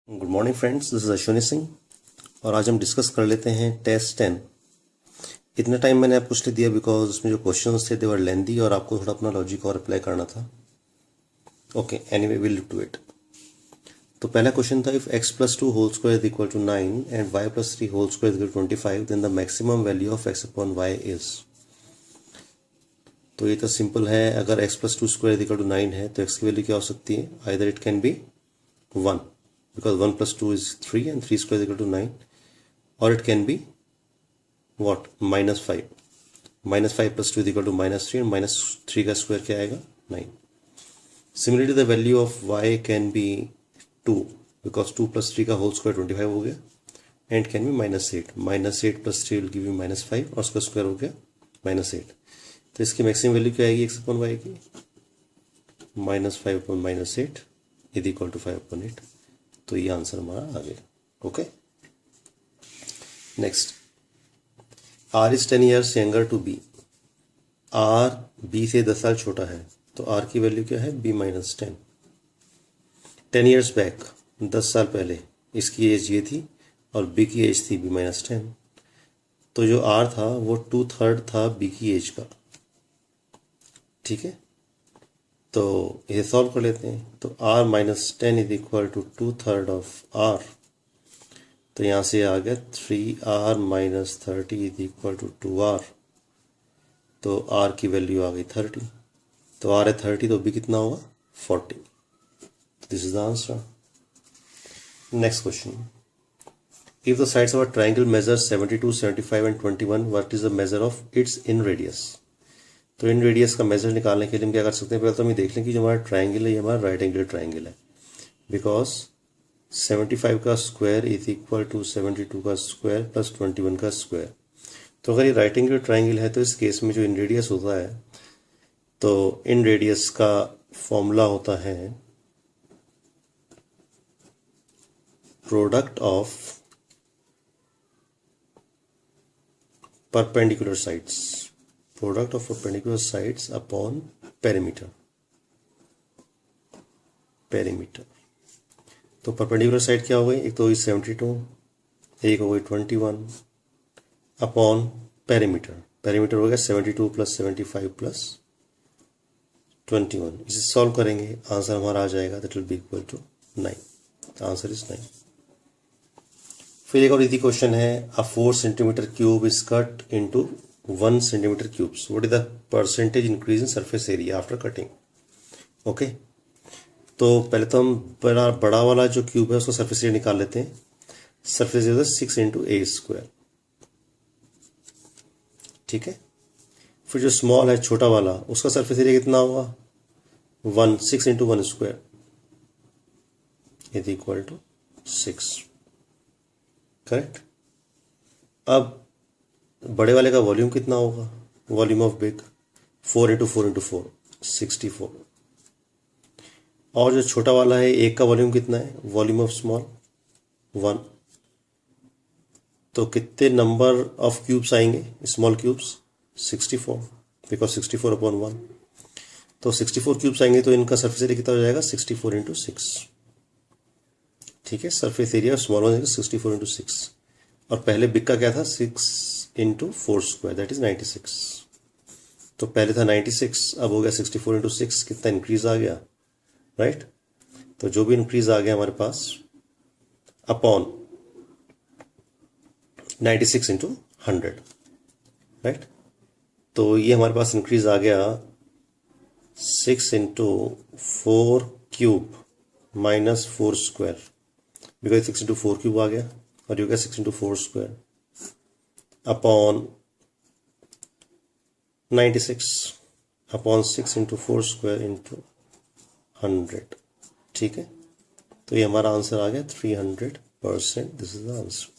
Good morning friends, this is Ashwini Singh और आज हम डिस्कस कर लेते हैं टेस्ट 10। इतना टाइम मैंने आपको इसलिए दिया बिकॉज उसमें जो क्वेश्चंस थे दे वर लेंदी और आपको थोड़ा अपना लॉजिक और अप्लाई करना था। Okay, anyway will do it. तो पहला क्वेश्चन था, if x plus 2 whole square is equal to 9 and y plus 3 whole square is equal to 25 then the maximum value of x upon y is. तो ये तो simple है, अगर x plus 2 square is equal to 9 है तो x की value क्या हो सकती है? Either it can be 1 because 1 plus 2 is 3 and 3 square is equal to 9, or it can be what? minus 5. Minus 5 plus 2 is equal to minus 3 and minus 3 का square क्या आएगा? 9. Similarly the value of y can be 2 because 2 plus 3 का whole square 25 हो गया, and it can be minus 8. Minus 8 plus 3 will give you minus 5 और उसका square हो गया minus 8. तो इसकी मैक्सिमम वैल्यू क्या आएगी x अपॉन y की? minus 5 अपॉन minus 8 is equal to 5 upon 8. तो ये आंसर हमारा आ गया। Okay, next, R is 10 years younger to B. R B से 10 साल छोटा है, तो आर की वैल्यू क्या है? B minus 10। 10 ईयर्स बैक, 10 साल पहले इसकी एज ये थी और बी की एज थी बी माइनस 10। तो जो आर था वो 2/3 था बी की एज का। ठीक है, तो इसे सॉल्व कर लेते हैं। तो r minus 10 is equal to 2/3 of r। तो यहाँ से आ गया 3r minus 30 is equal to 2r। तो r की वैल्यू आ गई 30। तो r है 30 तो b कितना होगा? 40। This is the answer. Next question, if the sides of a triangle measure 72, 75 and 21, what is the measure of its in radius. तो इन रेडियस का मेजर निकालने के लिए हम क्या कर सकते हैं? पहले तो हम ये देख लें कि जो हमारा ट्राइंगल है ये हमारा राइट एंगल ट्राइंगल है, बिकॉज 75 का स्क्वायर इज इक्वल टू 72 का स्क्वायर प्लस 21 का स्क्वायर। तो अगर ये राइट एंगल ट्राइंगल है तो इस केस में जो इन रेडियस होता है, तो इन रेडियस का फॉर्मूला होता है product of perpendicular sides, product of perpendicular sides upon perimeter. Perimeter तो परपेंडिकुलर साइड क्या हो गई? एक तो हुई 72, एक हो गई 21 अपॉन पेरीमीटर। पेरीमीटर हो गया 72 प्लस 75 प्लस 21। इसे सॉल्व करेंगे, आंसर हमारा आ जाएगा that will be equal to 9। Answer is 9। फिर एक और इजी क्वेश्चन है, a 4 centimetre cube is cut into 1 centimetre cubes, what is the percentage increase in surface area after cutting. Okay, तो पहले तो हम बड़ा वाला जो क्यूब है उसका सरफेस एरिया निकाल लेते हैं। सरफेस एरिया 6 इंटू ए स्क्वायर। ठीक है, फिर जो स्मॉल है छोटा वाला उसका सरफेस एरिया कितना होगा? 1, 6 into 1 square is equal to 6। Correct. अब बड़े वाले का वॉल्यूम कितना होगा? Volume of big 4 into 4 into 4 64। और जो छोटा वाला है एक का वॉल्यूम कितना है? Volume of small 1। तो कितने नंबर ऑफ क्यूब्स आएंगे? Small cubes 64, because 64 upon 1। तो 64 क्यूब्स आएंगे तो इनका सरफेस एरिया कितना हो जाएगा? 64 इंटू 6। ठीक है, सरफेस एरिया स्मॉल हो जाएगा 64 इंटू 6। और पहले बिग का क्या था? 6 इंटू 4 स्क्वायर दैट इज 96। तो पहले था 96, अब हो गया 64 इंटू 6। कितना इंक्रीज आ गया? राइट। तो जो भी इंक्रीज आ गया हमारे पास अपॉन 96 इंटू 100। राइट, तो ये हमारे पास इंक्रीज आ गया 6 into 4 cube minus 4 square, because 6 into 4 cube आ गया और ये हो गया 6 into 4 square upon 96 upon 6 into 4 square into 100। ठीक है, तो ये हमारा आंसर आ गया 300%। This is the answer.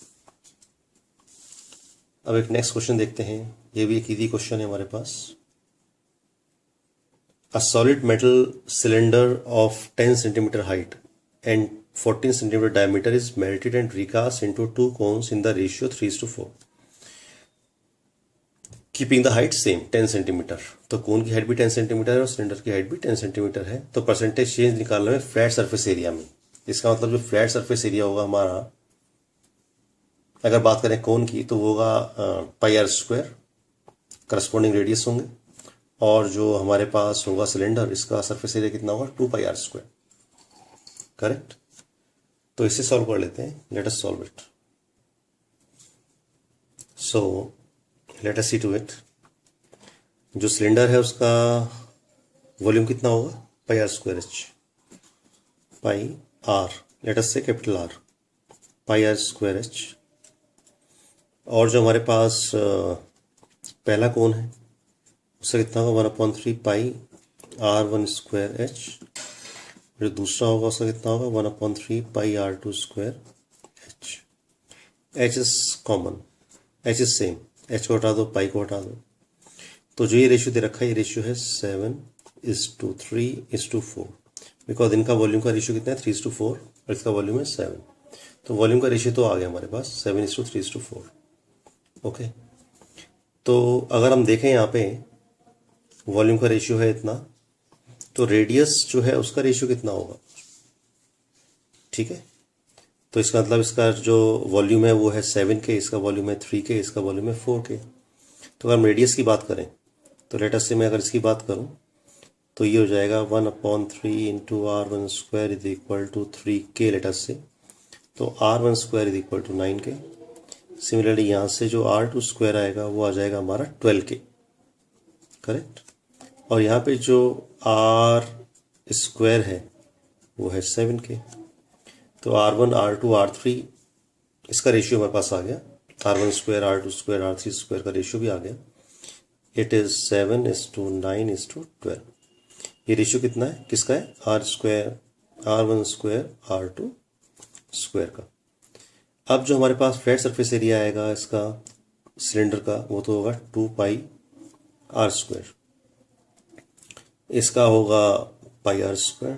अब एक नेक्स्ट क्वेश्चन देखते हैं, ये भी एक इजी क्वेश्चन है हमारे पास। A solid metal cylinder of 10 centimetre height and 14 centimetre diameter is melted and recast into 2 cones in the ratio 3:4, keeping the height same 10 centimetre. तो कोन की हाइट भी 10 सेंटीमीटर है और सिलेंडर की हाइट भी 10 सेंटीमीटर है। तो परसेंटेज चेंज निकालना है फ्लैट सरफेस एरिया में। इसका मतलब जो फ्लैट सरफेस एरिया होगा हमारा, अगर बात करें कोन की, तो वो होगा pi R square, corresponding radius होंगे, और जो हमारे पास होगा सिलेंडर, इसका सरफेस एरिया कितना होगा, 2 पाई आर स्क्वायर। करेक्ट। तो इसे सॉल्व कर लेते हैं, let us solve it. So let us see to it. जो सिलेंडर है उसका वॉल्यूम कितना होगा, pi R square H, pi R, let us say capital R, pi R square H. और जो हमारे पास पहला कोण है उसका कितना होगा, 1/3 पाई R1 स्क्वायर एच। जो दूसरा होगा उसका कितना होगा, 1/3 पाई R2 square H. H is common, H is same, H को हटा दो, पाई को हटा दो। तो जो ये रेशियो दे रखा है, ये रेशियो है 7:3:4, बिकॉज इनका वॉल्यूम का रेशियो कितना है, 3:4, और इसका वॉल्यूम है 7। तो वॉल्यूम का रेशियो तो आ गया हमारे पास 7:3:4। ओके। तो अगर हम देखें यहाँ पे वॉल्यूम का रेशियो है इतना, तो रेडियस जो है उसका रेशियो कितना होगा, ठीक है। तो इसका मतलब इसका जो वॉल्यूम है वो है 7K, इसका वॉल्यूम है 3K, इसका वॉल्यूम है 4K। तो अगर हम रेडियस की बात करें, तो लेट अस से मैं अगर इसकी बात करूं, तो ये हो जाएगा 1/3 into R1 square is equal to 3K, let us say. तो R1 square is equal to 9K। Similarly यहाँ से जो R2 स्क्वायर आएगा वो आ जाएगा हमारा 12K। करेक्ट। और यहाँ पे जो R स्क्वायर है वो है 7K। तो R1, R2, R3 इसका रेशियो हमारे पास आ गया, R1 square, R2 square, R3 square का रेशियो भी आ गया। It is 7:9:12। ये रेशियो कितना है, किसका है, R square, R1 square, R2 square का। अब जो हमारे पास फ्लैट सरफेस एरिया आएगा इसका सिलेंडर का, वो तो होगा 2 पाई आर स्क्वायर। इसका होगा pi R square,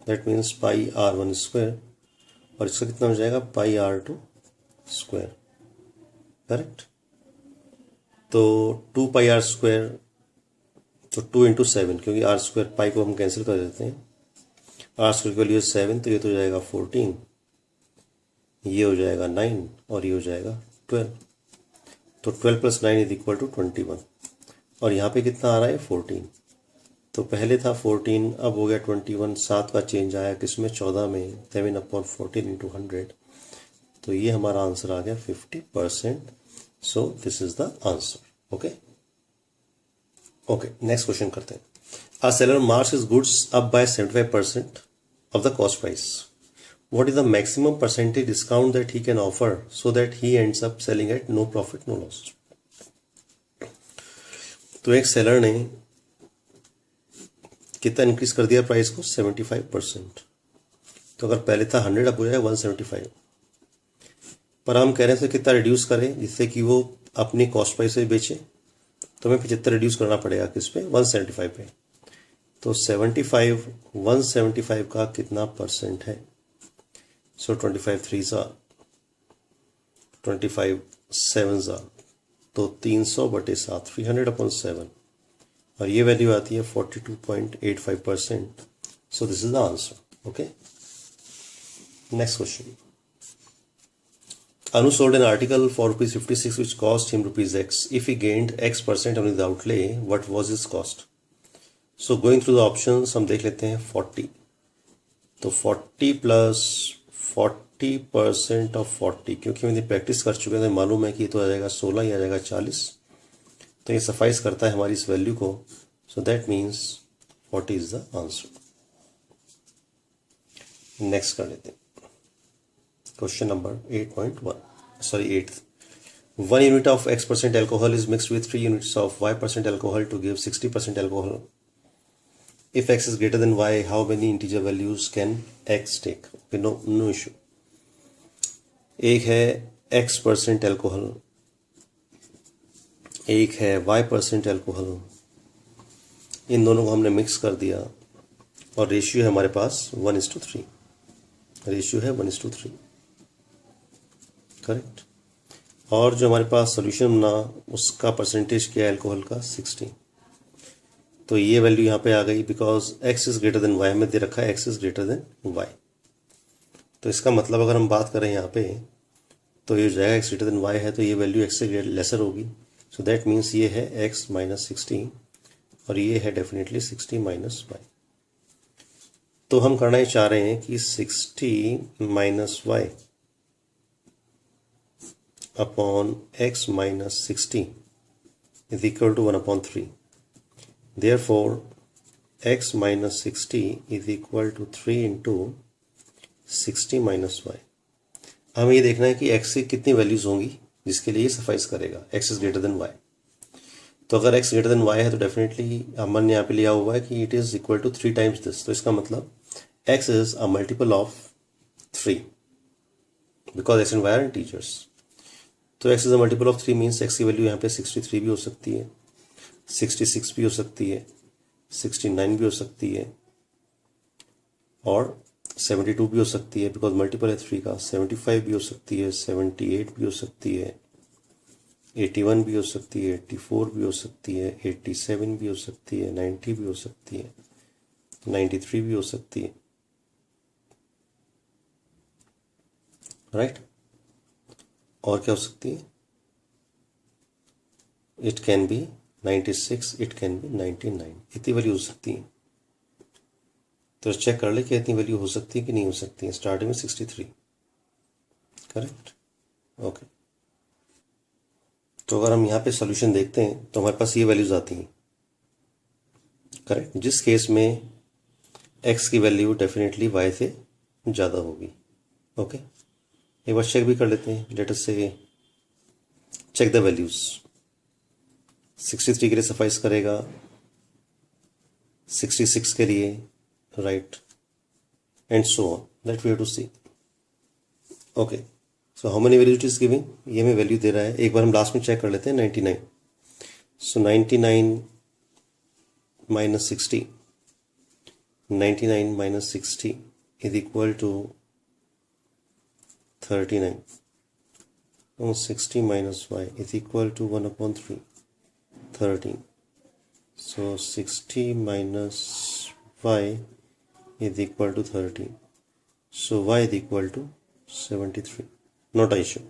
that means pi R1 square, और इसका कितना हो जाएगा, पाई R2 स्क्वायर। करेक्ट। तो 2 पाई आर स्क्वायर, तो 2 इंटू 7, क्योंकि आर स्क्वायर पाई को हम कैंसिल कर देते हैं, आर स्क्वायर की वैल्यू 7, तो ये तो हो जाएगा 14, ये हो जाएगा 9, और ये हो जाएगा 12। तो 12 + 9 इज इक्वल टू 21, और यहाँ पे कितना आ रहा है, 14। तो पहले था 14, अब हो गया 21, 7 का चेंज आया किसमें, 14 में, 7/14 इंटू 100। तो ये हमारा आंसर आ गया 50%। सो this is the answer. Okay okay, next question करते हैं। A seller marks his goods up by 75% of the cost price. What is the maximum percentage discount that he can offer so that he ends up selling at no profit, no loss? तो एक seller ने कितना increase कर दिया price को, 75%। तो अगर पहले था 100, अब हो जाएगा 175। पर हम कह रहे हैं कितना रिड्यूस करें जिससे कि वो अपनी कॉस्ट प्राइस से बेचे, तो हमें 75 रिड्यूस करना पड़ेगा किस पे, 175 पे। तो 75 175 का कितना परसेंट है, सो 25 3s are 25 7s are, तो 300/7, 300/7, और ये वैल्यू आती है 42.85%। सो this is the answer. Okay, next question. Anu sold an article for ₹56 which cost him ₹X. If he gained X% on his outlay, what was his cost? So going through the options, हम देख लेते हैं 40। तो 40 + 40% of 40, क्योंकि मैंने practice कर चुके हैं, मालूम है कि ये तो आ जाएगा 16, ये आ जाएगा 40। तो ये सफाइस करता है हमारी इस वैल्यू को। सो that means 40 is the answer. Next कर लेते हैं question number 8th. 1 unit of X% alcohol is mixed with 3 units of Y% alcohol to give 60% alcohol. If X is greater than Y, how many integer values can X take? Okay, no issue. एक है X% alcohol, एक है Y% alcohol, इन दोनों को हमने mix कर दिया और रेशियो है हमारे पास 1:3। रेशियो है 1:3। करेक्ट। और जो हमारे पास सोल्यूशन बना उसका परसेंटेज क्या है अल्कोहल का, 16। तो ये वैल्यू यहाँ पे आ गई because x is greater than y, हमें दे रखा है x is greater than y। तो इसका मतलब अगर हम बात करें यहाँ पे तो ये हो जाएगा एक्स ग्रेटर देन वाई है तो ये वैल्यू एक्स से लेसर होगी। सो दैट मीन्स ये है एक्स माइनस 60 और ये है डेफिनेटली 60 माइनस वाई। तो हम करना ही चाह रहे हैं कि 60 minus y upon x minus 60 is equal to 1/3. Therefore, x minus 60 is equal to 3 into 60 minus y. हमें ये देखना है कि x की कितनी वैल्यूज होंगी जिसके लिए ये सफाइस करेगा। x is greater than y। तो अगर x ग्रेटर देन y है तो डेफिनेटली हमने यहाँ पे लिया हुआ है कि it is equal to 3 times this. तो इसका मतलब x is a multiple of 3 because x and y are integers. तो x is a multiple of 3 means x की वैल्यू यहाँ पे 63 भी हो सकती है, 66 भी हो सकती है, 69 भी हो सकती है और 72 भी हो सकती है बिकॉज मल्टीपल है 3 का। 75 भी हो सकती है, 78 भी हो सकती है, 81 भी हो सकती है, 84 भी हो सकती है, 87 भी हो सकती है, 90 भी हो सकती है, 93 भी हो सकती है, राइट। और क्या हो सकती है? It can be 96, it can be 99, इतनी वैल्यू हो सकती है। तो चेक कर ले कि इतनी वैल्यू हो सकती है कि नहीं हो सकती है। स्टार्टिंग में 63, करेक्ट, ओके। तो अगर हम यहाँ पे सॉल्यूशन देखते हैं तो हमारे पास ये वैल्यूज आती हैं, करेक्ट, जिस केस में x की वैल्यू डेफिनेटली y से ज़्यादा होगी। ओके, एक बार चेक भी कर लेते हैं। लेट अस से चेक द वैल्यूज। 63 के लिए सफाइस करेगा, 66 के लिए, right, and so on, that we have to see. Okay, so how many values it is giving, ये हमें वैल्यू दे रहा है। एक बार हम लास्ट में चेक कर लेते हैं 99। So 99 minus 60, 99 minus 60 is equal to 39. Now 60 minus y is equal to 1/3, 13. So 60 minus y is equal to 13. So y is equal to 73. Not an issue.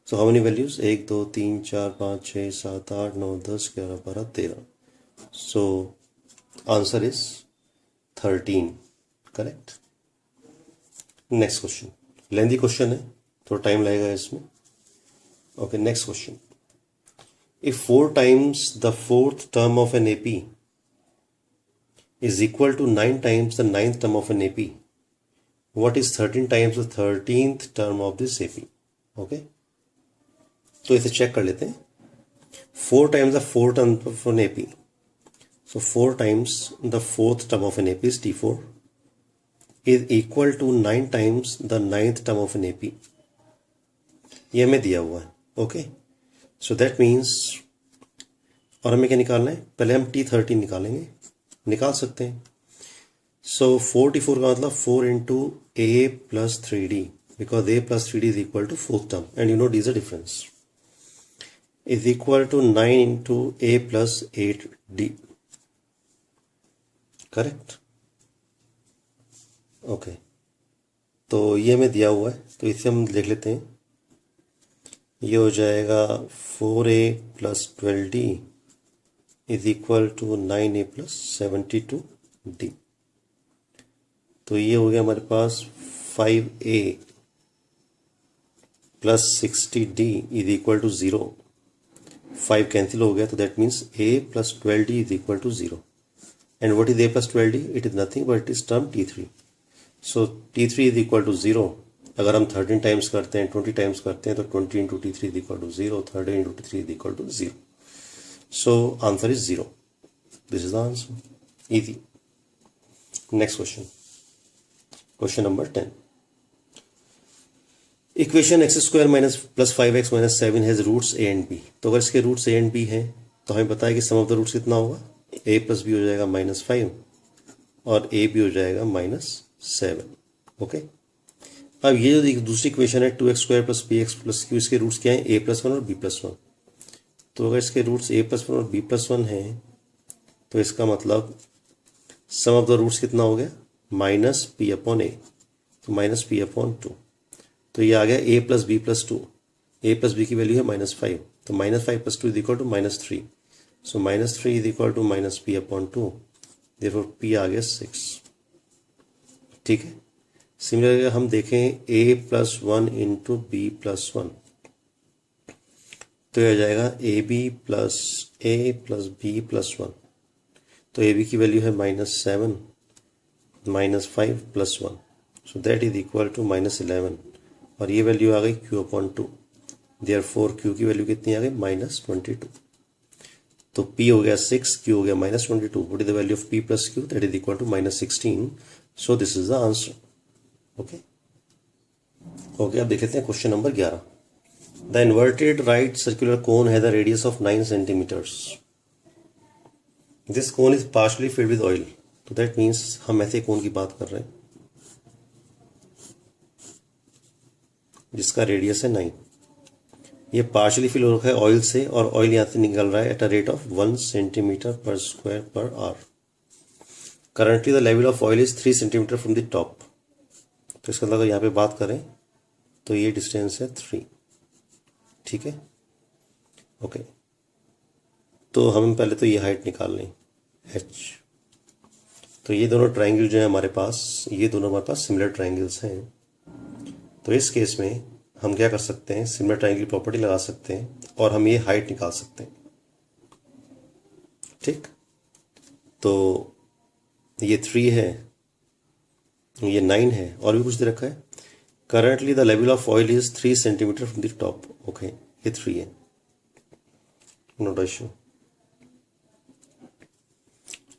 So how many values? 1, 2, 3, 4, 5, 6, 7, 8, 9, 10, 11, 12, 13. So answer is 13. Correct. Next question. Lengthy question है, थोड़ा time लगेगा इसमें। Okay, next question. If 4 times the fourth term of an AP is equal to 9 times the 9th term of an AP, what is 13 times the 13th term of this AP? Okay, तो इसे check कर लेते हैं। 4 times the fourth term of an AP, so 4 times the fourth term of an AP is T4 is equal to 9 times the 9th term of an AP. ये हमें दिया हुआ है। ओके, सो दैट मीन्स, और हमें क्या निकालना है? पहले हम T13 निकालेंगे, निकाल सकते हैं। सो 44 का मतलब 4 into A plus 3D, because A plus 3D is equal to fourth term and you know D is a difference, is equal to 9 into A plus 8D, correct. Okay, तो ये हमें दिया हुआ है तो इसे हम लिख लेते हैं। ये हो जाएगा 4A plus 12D is equal to 9A plus 72D। तो ये हो गया हमारे पास 5A plus 60D is equal to 0। 5 cancel हो गया तो that means A plus 12D is equal to 0। And what is A plus 12D? It is nothing but it is term T3। So T3 is equal to 0। अगर हम 13 times करते हैं, 20 times करते हैं तो 20 into T3 is equal to 0, 30 into T3 is equal to 0। So answer is 0। This is the answer, easy. Next question, question number 10। Equation x² minus plus 5x minus 7 has roots a and b। तो अगर इसके roots a and b हैं तो हमें पता है कि sum of the roots कितना होगा? a प्लस b हो जाएगा -5 और a भी हो जाएगा -7। ओके, अब ये जो दूसरी इक्वेशन है 2x² plus bx plus q, इसके रूट्स क्या हैं? a प्लस 1 और b प्लस 1। तो अगर इसके रूट्स a प्लस 1 और b प्लस 1 हैं तो इसका मतलब सम ऑफ द रूट्स कितना हो गया? -p upon a। तो माइनस पी अपॉन टू। तो ये आ गया A plus B plus two, A plus B की वैल्यू है -5, तो -5 + 2 = -3, so -3 = minus P upon two, therefore P आ गया 6। ठीक है। सिमिलरली हम देखें a + 1 × b + 1, तो यह आ जाएगा ab + a + b + 1, तो ab की वैल्यू है -7 -5 + 1, so that is equal to -11, और ये वैल्यू आ गई q अपॉन 2, देयरफॉर q की वैल्यू कितनी आ गई -22। तो p हो गया 6, q हो गया -22, what is the value of p + q, that is equal to -16, so this is the answer. Okay okay, अब देख लेते हैं question number 11। The inverted right circular cone है the radius of 9 centimetres, this cone is partially filled with oil, तो that means हम ऐसे कोन की बात कर रहे हैं जिसका रेडियस है 9, ये पार्शली फिल हो रखा है ऑयल से, और ऑयल यहां से निकल रहा है at a rate of 1 cm/² currently the level of oil is 3 centimetre from the top, तो इसका मतलब यहाँ पे बात करें तो ये डिस्टेंस है 3। ठीक है। ओके, तो हम पहले तो ये हाइट निकाल लें h। तो ये दोनों ट्रायंगल जो है हमारे पास, ये दोनों हमारे पास सिमिलर ट्रायंगल्स हैं, तो इस केस में हम क्या कर सकते हैं, सिमिलर ट्रायंगल की प्रॉपर्टी लगा सकते हैं और हम ये हाइट निकाल सकते हैं। ठीक, तो ये 3 है, ये 9 है, और भी कुछ दे रखा है। Currently the level of oil is 3 centimetre from the top, okay, ये 3 है, नोट इशू।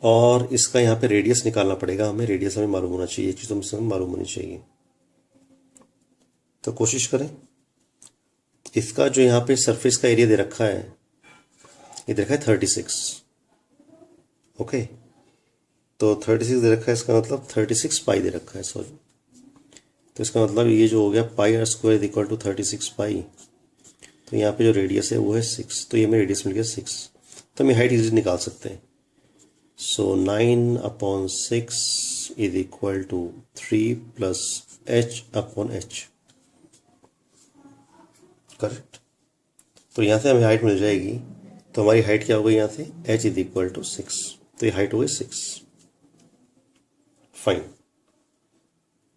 और इसका यहाँ पे रेडियस निकालना पड़ेगा हमें, रेडियस हमें मालूम होना चाहिए, एक चीज़ तो हमें मालूम होनी चाहिए। तो कोशिश करें, इसका जो यहाँ पे सरफेस का एरिया दे रखा है, ये दे रखा है 36, ओके, तो 36 दे रखा है, इसका मतलब 36 पाई दे रखा है, सॉरी, तो इसका मतलब ये जो हो गया πr² = 36 पाई, तो यहाँ पे जो रेडियस है वो है 6, तो ये हमें रेडियस मिल गया 6, तो हम हाइट इजीली निकाल सकते हैं। सो 9/6 = 3 + h/h, करेक्ट। तो यहाँ से हमें हाइट मिल जाएगी, तो हमारी हाइट क्या हो गई यहाँ से, h = 6, तो ये हाइट हो गई 6। फाइन।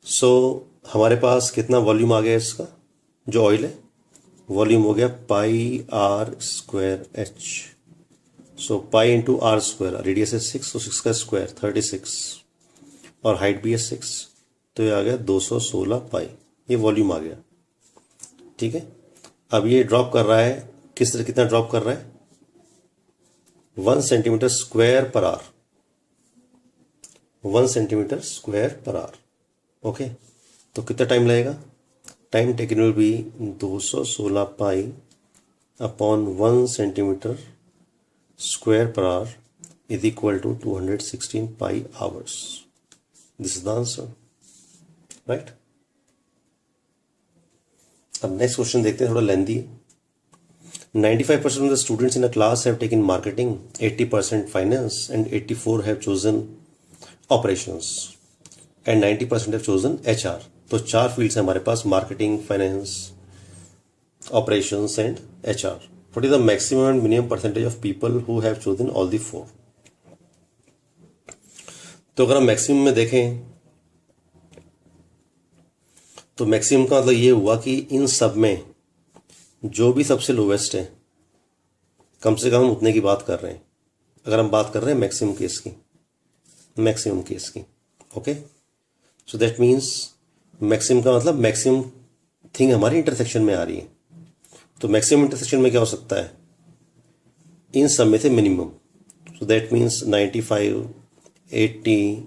सो हमारे पास कितना वॉल्यूम आ गया इसका, जो ऑयल है, वॉल्यूम हो गया πr²h, सो पाई इंटू r², रेडियस है 6, तो 6 का स्क्वायर 36, और हाइट भी है 6, तो ये आ गया 216 पाई, ये वॉल्यूम आ गया। ठीक है। अब ये ड्रॉप कर रहा है, किस तरह, कितना ड्रॉप कर रहा है, 1 cm²/h, 1 cm²/h, ओके। तो कितना टाइम लगेगा, time taken will be 216 pi upon 1 cm² per hour is equal to 216 pi hours. This is the answer, right? अब नेक्स्ट क्वेश्चन देखते हैं, थोड़ा लेंदी है। 95% of the students in a class have taken marketing, 80% finance, and 84 have chosen operations, and 90% have chosen HR. तो 4 fields हैं हमारे पास, marketing, finance, operations and HR. What is the maximum and minimum percentage of people who have chosen all the 4? तो अगर हम maximum में देखें तो मैक्सिमम का मतलब ये हुआ कि इन सब में जो भी सबसे लोवेस्ट है, कम से कम हम उतने की बात कर रहे हैं, अगर हम बात कर रहे हैं मैक्सिमम केस की, मैक्सिमम केस की, okay. So that means maximum का मतलब मैक्सिमम थिंग हमारी इंटरसेक्शन में आ रही है, तो मैक्सिमम इंटरसेक्शन में क्या हो सकता है, इन सब में से minimum, so that means 95, 80,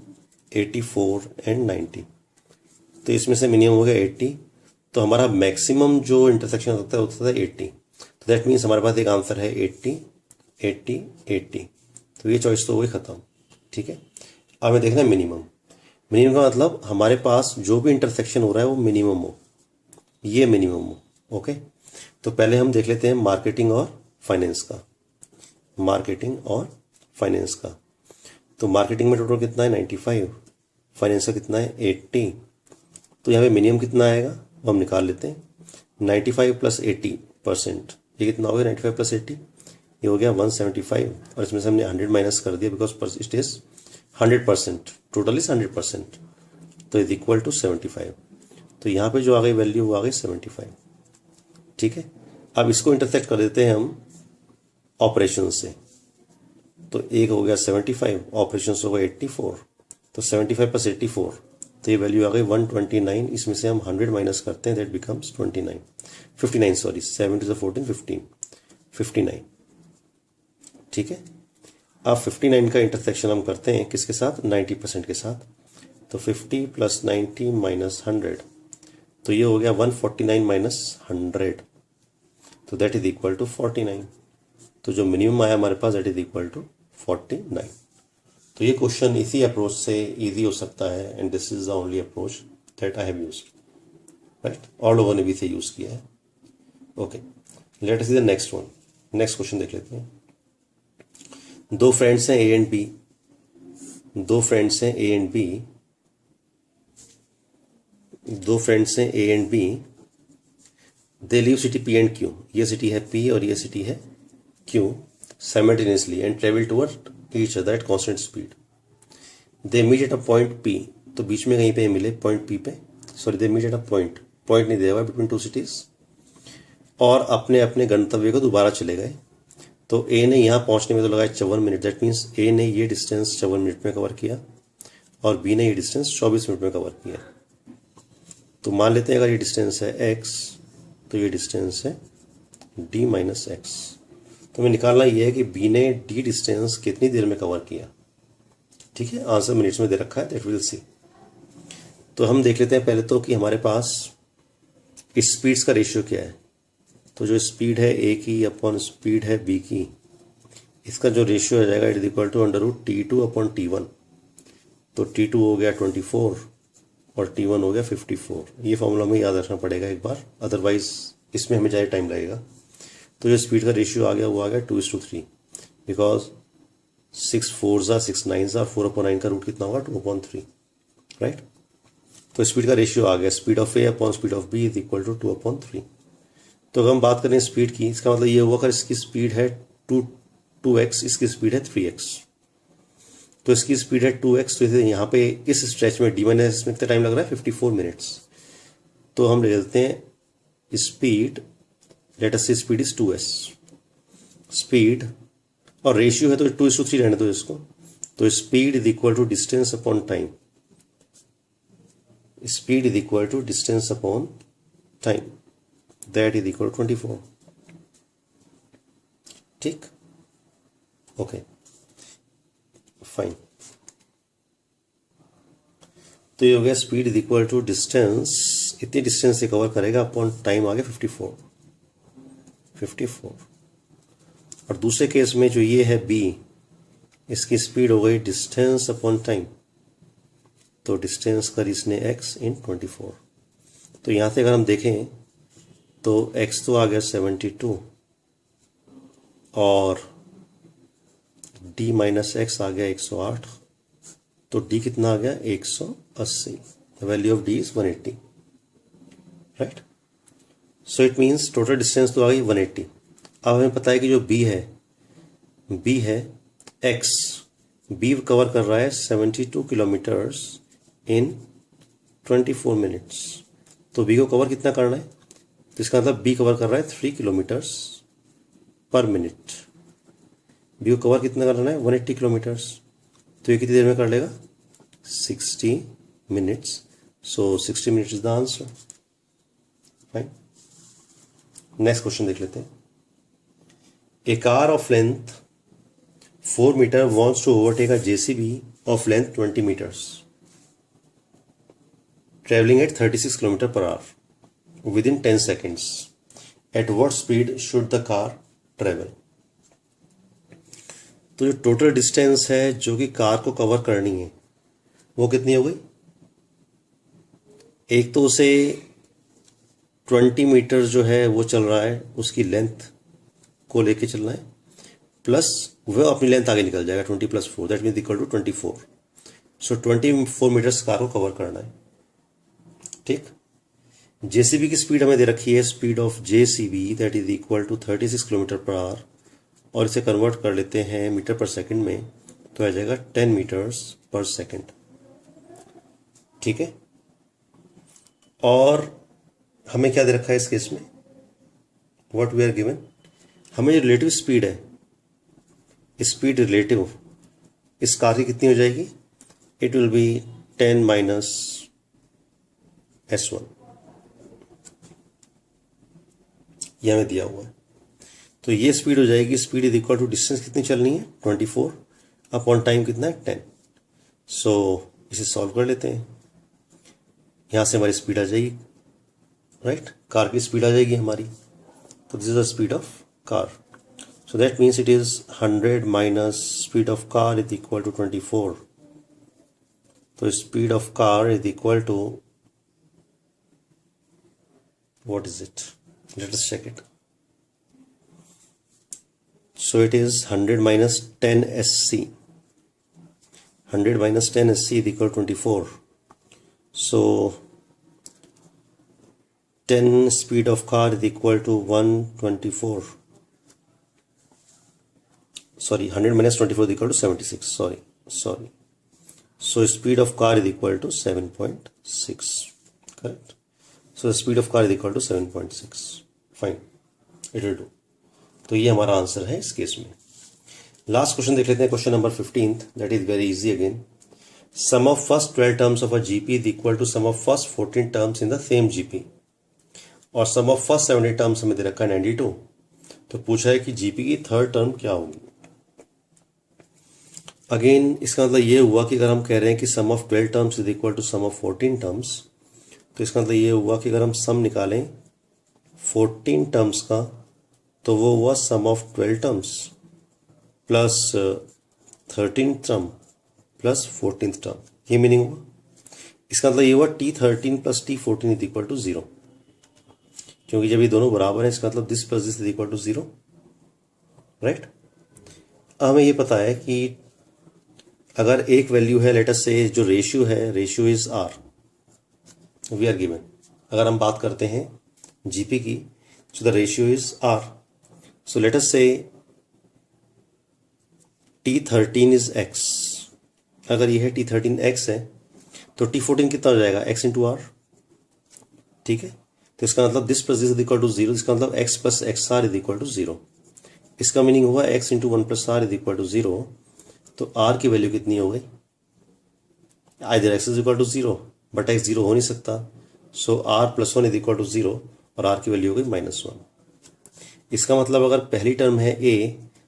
84 and 90, तो इसमें से मिनिमम हो गया 80, तो हमारा मैक्सिमम जो इंटरसेक्शन होता है वो होता है 80, तो दैट मीन्स हमारे पास एक आंसर है 80, 80, 80, तो ये चॉइस तो हो गई ख़त्म। ठीक है। अब हमें देखना है मिनिमम, मिनिमम का मतलब हमारे पास जो भी इंटरसेक्शन हो रहा है वो मिनिमम हो, ये मिनिमम हो, ओके। तो पहले हम देख लेते हैं मार्केटिंग और फाइनेंस का, मार्केटिंग और फाइनेंस का। तो मार्केटिंग में टोटल कितना है 95, फाइनेंस का कितना है 80, तो यहाँ पे मिनिमम कितना आएगा वो हम निकाल लेते हैं। 95 प्लस 80%, ये कितना हो गया 95 प्लस 80, ये हो गया 175, और इसमें से हमने 100 माइनस कर दिया because it is 100%, total is 100%, तो इज इक्वल टू 75। तो यहाँ पे जो आ गई वैल्यू वो आ गई 75। ठीक है, अब इसको इंटरसेक्ट कर देते हैं हम ऑपरेशन से। तो एक हो गया 75, ऑपरेशन हो गया 84, तो 75 प्लस 84, तो ये वैल्यू आ गई 129। इसमें से हम 100 माइनस करते हैं, that becomes 59 sorry, 7 to the 14 15, 59। ठीक है, अब 59 का इंटरसेक्शन हम करते हैं किसके साथ, 90% के साथ। तो 50 प्लस 90 माइनस 100, तो ये हो गया 149 माइनस 100, तो दैट इज इक्वल टू 49। तो जो मिनिमम आया हमारे पास दैट इज इक्वल टू 49। तो ये क्वेश्चन इसी अप्रोच से इजी हो सकता है, and this is the only approach that I have used, right. और लोगों ने भी इसे यूज किया है। Okay, let us see the next one. Next question देख लेते हैं। दो फ्रेंड्स हैं ए एंड बी, दो फ्रेंड्स हैं ए एंड बी, दो फ्रेंड्स हैं A and B, they leave city P and Q, ये सिटी है पी और ये सिटी है Q, simultaneously and travel toward each other at constant speed. They meet at a point P, तो बीच में कहीं पे मिले पॉइंट पी पे, sorry they meet at a point, point नहीं दिया हुआ बिटवीन टू सिटीज, और अपने अपने गंतव्य को दोबारा चले गए। तो ए ने यहाँ पहुंचने में तो लगाया 54 मिनट, दैट मीन्स ए ने ये डिस्टेंस 54 मिनट में कवर किया और बी ने ये डिस्टेंस 24 मिनट में कवर किया। तो मान लेते हैं अगर ये डिस्टेंस है x, तो ये डिस्टेंस है d माइनस एक्स। तो हमें निकालना ये है कि बी ने डी डिस्टेंस कितनी देर में कवर किया। ठीक है, आंसर मिनट्स में दे रखा है, दैट विल सी। तो हम देख लेते हैं पहले तो कि हमारे पास स्पीड्स का रेशियो क्या है। तो जो स्पीड है ए की अपॉन स्पीड है बी की, इसका जो रेशियो हो जाएगा it is equal to under root T2 upon T1। तो T2 हो गया 24 और T1 हो गया 54। ये फॉर्मूला में याद रखना पड़ेगा एक बार, अदरवाइज इसमें हमें ज़्यादा टाइम लगेगा। तो जो स्पीड का रेशियो आ गया वो आ गया 2:3, बिकॉज 6 4s 6 9s, 4/9 का रूट कितना होगा 2/3, राइट। तो स्पीड का रेशियो आ गया, speed of A upon speed of B is equal to 2/3। तो अगर हम बात करें स्पीड की, इसका मतलब ये हुआ अगर इसकी स्पीड है 2x, इसकी स्पीड है 3x, तो इसकी स्पीड है 2x, तो इसे यहाँ पे इस स्ट्रेच में डी माइनस इसमें कितना टाइम लग रहा है 54 मिनट्स। तो हम ले लेते हैं speed, let us say speed is 2s, speed और रेशियो है तो 2:3 रहने दो इसको। तो speed is equal to distance upon time, speed is equal to distance upon time, that is equal 24। ठीक, ओके फाइन। तो ये हो गया speed is equal to distance, इतनी डिस्टेंस से कवर करेगा अपॉन टाइम आ गया 54। और दूसरे केस में जो ये है बी, इसकी स्पीड हो गई डिस्टेंस अपॉन टाइम, तो डिस्टेंस कर इसने x इन 24। तो यहाँ से अगर हम देखें तो x तो आ गया 72 और d माइनस एक्स आ गया 108, तो d कितना आ गया 180, value of d is 180, right. So it means total distance तो आ गई 180। अब हमें पता है कि जो b है x, b कवर कर रहा है 72 किलोमीटर्स इन 24 मिनट्स। तो b को कवर कितना करना है, तो इसका मतलब b कवर कर रहा है 3 किलोमीटर्स पर मिनट। b को कवर कितना करना है 180 किलोमीटर्स, तो ये कितनी देर में कर लेगा 60 minutes. So 60 minutes is the answer, fine. Next question देख लेते हैं। A car of length 4 metre wants to overtake a JCB of length 20 meters traveling at 36 km per hour within 10 seconds. At what speed should the car travel? तो जो total distance है जो कि car को cover करनी है वो कितनी हो गई, एक तो उसे 20 मीटर जो है वो चल रहा है, उसकी लेंथ को लेके चलना है, प्लस वह अपनी लेंथ आगे निकल जाएगा 20 + 4, that means equal to 24। So 24 metres car को कवर करना है। ठीक। जेसीबी की स्पीड हमें दे रखी है, speed of JCB that is equal to 36 kilometre per hour, और इसे कन्वर्ट कर लेते हैं मीटर पर सेकंड में, तो आ जाएगा 10 मीटर्स पर सेकंड। ठीक है। और हमें क्या दे रखा है इस केस में, व्हाट वी आर गिवन, हमें जो रिलेटिव स्पीड है, स्पीड रिलेटिव इस कार की कितनी हो जाएगी, it will be 10 minus S1, ये हमें दिया हुआ है। तो ये स्पीड हो जाएगी, speed is equal to distance कितनी चलनी है 24 अपॉन टाइम कितना है 10। सो इसे सॉल्व कर लेते हैं, यहां से हमारी स्पीड आ जाएगी, राइट, कार की स्पीड आ जाएगी हमारी। तो this is the speed of car, so that means it is 100 minus speed of car is equal to 24। तो speed of car is equal to, what is it, let us check it. So it is 100 minus 10 SC, 100 minus 10 SC is equal to 24. So 10 speed of car is equal to 124, sorry, 100 minus 24 is equal to 76, sorry. So speed of car is equal to 7.6, correct. So the speed of car is equal to 7.6. Fine, it will do. तो ये हमारा answer है इस case में। Last question देख लेते हैं, question number 15, that is very easy again. Sum of first 12 terms of a GP is equal to sum of first 14 terms in the same GP, और सम ऑफ फर्स्ट 70 टर्म्स हमें दे रखा है 92। तो पूछा है कि जीपी की थर्ड टर्म क्या होगी। अगेन इसका मतलब ये हुआ कि अगर हम कह रहे हैं कि sum of 12 terms is equal to sum of 14 terms, तो इसका मतलब ये हुआ कि अगर हम सम निकालें 14 टर्म्स का, तो वो हुआ sum of 12 terms plus 13 term plus 14th term, ये मीनिंग हुआ। इसका मतलब ये हुआ T13 plus T14 is equal to 0, क्योंकि जब ये दोनों बराबर है इसका मतलब this plus this is equal to 0, right. हमें ये पता है कि अगर एक वैल्यू है, लेट अस से जो रेशियो है, ratio is R, we are given. अगर हम बात करते हैं जीपी की, so the ratio is R, so let us say T13 is X, अगर ये है T13 X है, तो T14 कितना हो जाएगा, X इंटू R, ठीक है। तो इसका मतलब this plus this is equal to 0, इसका मतलब X plus x r is equal to 0। इसका मीनिंग हुआ X into 1 plus r is equal to 0। तो R की वैल्यू कितनी हो गई, either X is equal to 0, but X 0 हो नहीं सकता, so R plus 1 is equal to 0, और R की वैल्यू हो गई -1। इसका मतलब अगर पहली टर्म है A,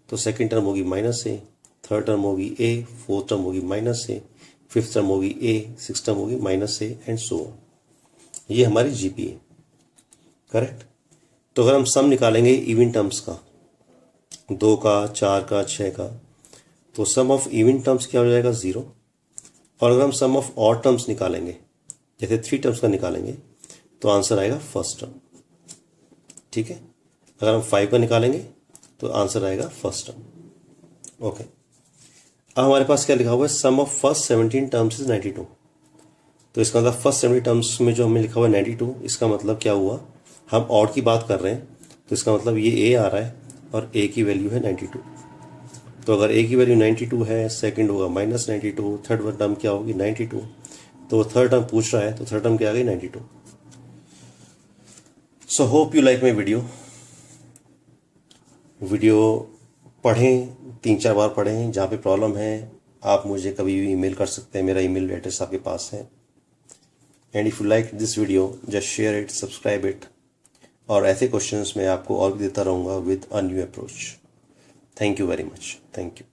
तो सेकंड टर्म होगी -A, थर्ड टर्म होगी A, फोर्थ टर्म होगी -A, फिफ्थ टर्म होगी A, सिक्स टर्म होगी -A एंड सो ऑन। ये हमारी जीपी है, करेक्ट। तो अगर हम सम निकालेंगे इवन टर्म्स का, 2 का, 4 का, 6 का, तो सम ऑफ इवन टर्म्स क्या हो जाएगा 0। और अगर हम सम ऑफ ऑड टर्म्स निकालेंगे, जैसे 3 टर्म्स का निकालेंगे, तो आंसर आएगा फर्स्ट टर्म, ठीक है। अगर हम 5 का निकालेंगे तो आंसर आएगा फर्स्ट टर्म, ओके। अब हमारे पास क्या लिखा हुआ है, सम ऑफ फर्स्ट 17 टर्म्स इज 92। तो इसका मतलब फर्स्ट 70 टर्म्स में जो हमें लिखा हुआ है 92, इसका मतलब क्या हुआ, हम ऑड की बात कर रहे हैं, तो इसका मतलब ये A आ रहा है और A की वैल्यू है 92। तो अगर A की वैल्यू 92 है, सेकंड होगा -92, थर्ड टर्म क्या होगी 92। तो थर्ड टर्म पूछ रहा है, तो थर्ड टर्म क्या आ गई 92। So hope you like my video पढ़ें, 3-4 बार पढ़ें। जहाँ पे प्रॉब्लम है आप मुझे कभी भी ईमेल कर सकते हैं, मेरा ईमेल एड्रेस आपके पास है। And if you like this video just share it, subscribe it, और ऐसे क्वेश्चंस मैं आपको और भी देता रहूँगा with a new approach. Thank you very much, thank you.